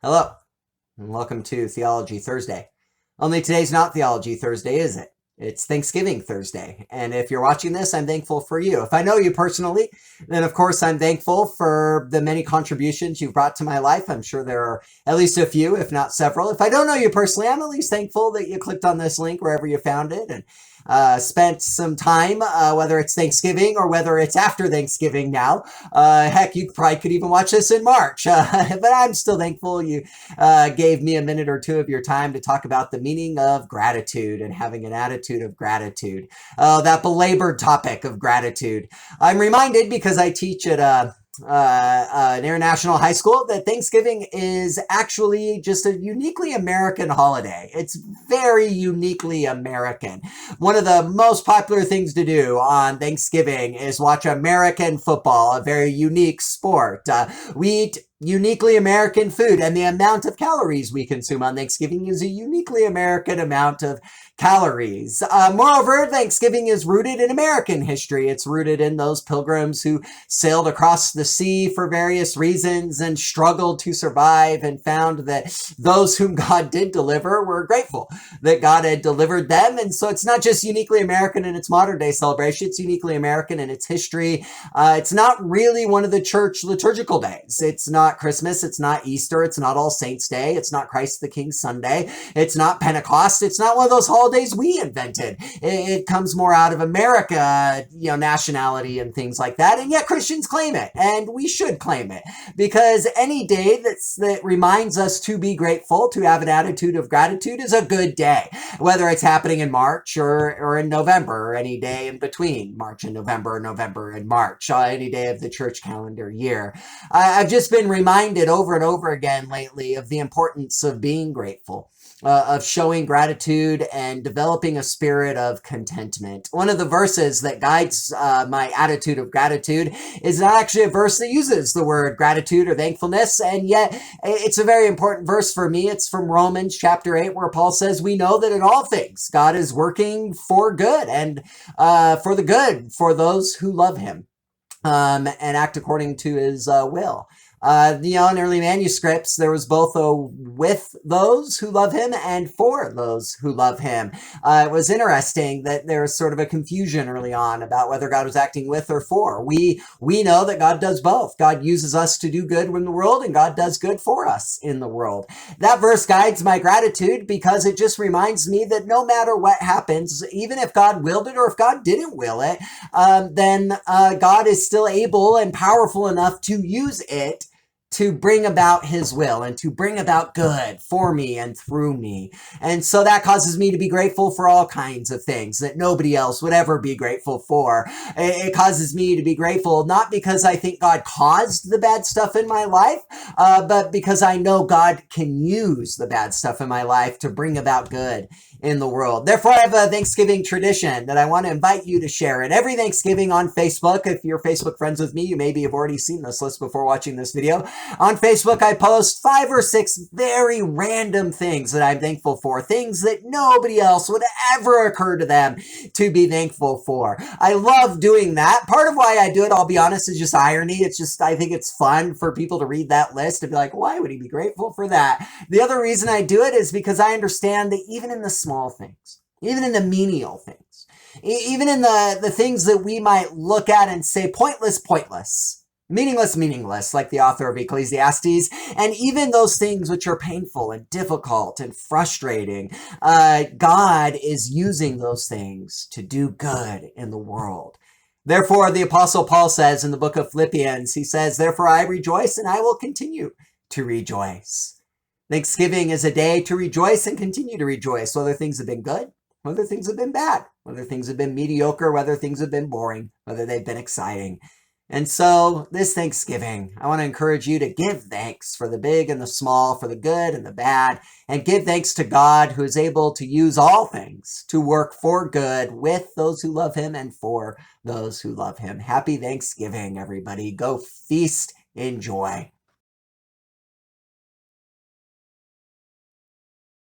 Hello, and welcome to Theology Thursday. Only today's not Theology Thursday, is it? It's Thanksgiving Thursday, and if you're watching this, I'm thankful for you. If I know you personally, then of course I'm thankful for the many contributions you've brought to my life. I'm sure there are at least a few, if not several. If I don't know you personally, I'm at least thankful that you clicked on this link wherever you found it and spent some time, whether it's Thanksgiving or whether it's after Thanksgiving now. Heck, you probably could even watch this in March. But I'm still thankful you gave me a minute or two of your time to talk about the meaning of gratitude and having an attitude of gratitude. That belabored topic of gratitude. I'm reminded because I teach at an international high school that Thanksgiving is actually just a uniquely American holiday. It's very uniquely American. One of the most popular things to do on Thanksgiving is watch American football, a very unique sport. We eat uniquely American food, and the amount of calories we consume on Thanksgiving is a uniquely American amount of calories. Moreover, Thanksgiving is rooted in American history. It's rooted in those pilgrims who sailed across the sea for various reasons and struggled to survive and found that those whom God did deliver were grateful that God had delivered them. And so it's not just uniquely American in its modern day celebration, it's uniquely American in its history. It's not really one of the church liturgical days. It's not Christmas. It's not Easter. It's not All Saints Day. It's not Christ the King Sunday. It's not Pentecost. It's not one of those holidays we invented. It comes more out of America, nationality and things like that. And yet Christians claim it, and we should claim it, because any day that reminds us to be grateful, to have an attitude of gratitude, is a good day, whether it's happening in March or in November, or any day in between March and November, November and March, any day of the church calendar year. I've just been reminded over and over again lately of the importance of being grateful. Of showing gratitude and developing a spirit of contentment. One of the verses that guides my attitude of gratitude is not actually a verse that uses the word gratitude or thankfulness, and yet it's a very important verse for me. It's from Romans chapter 8, where Paul says, we know that in all things God is working for good and for the good for those who love him and act according to his will. In early manuscripts, there was both a with those who love him and for those who love him. It was interesting that there was sort of a confusion early on about whether God was acting with or for. We know that God does both. God uses us to do good in the world, and God does good for us in the world. That verse guides my gratitude because it just reminds me that no matter what happens, even if God willed it or if God didn't will it, then God is still able and powerful enough to use it to bring about his will and to bring about good for me and through me. And so that causes me to be grateful for all kinds of things that nobody else would ever be grateful for. It causes me to be grateful not because I think God caused the bad stuff in my life, but because I know God can use the bad stuff in my life to bring about good in the world. Therefore, I have a Thanksgiving tradition that I want to invite you to share. And every Thanksgiving on Facebook, if you're Facebook friends with me, you maybe have already seen this list before watching this video. On Facebook, I post 5 or 6 very random things that I'm thankful for, things that nobody else would ever occur to them to be thankful for. I love doing that. Part of why I do it, I'll be honest, is just irony. It's just, I think it's fun for people to read that list and be like, why would he be grateful for that? The other reason I do it is because I understand that even in the small things, even in the menial things, even in the things that we might look at and say pointless, meaningless, like the author of Ecclesiastes, and even those things which are painful and difficult and frustrating, God is using those things to do good in the world. Therefore, the Apostle Paul says in the book of Philippians, he says, therefore I rejoice and I will continue to rejoice. Thanksgiving is a day to rejoice and continue to rejoice, whether things have been good, whether things have been bad, whether things have been mediocre, whether things have been boring, whether they've been exciting. And so this Thanksgiving, I want to encourage you to give thanks for the big and the small, for the good and the bad, and give thanks to God who is able to use all things to work for good with those who love him and for those who love him. Happy Thanksgiving, everybody. Go feast in joy.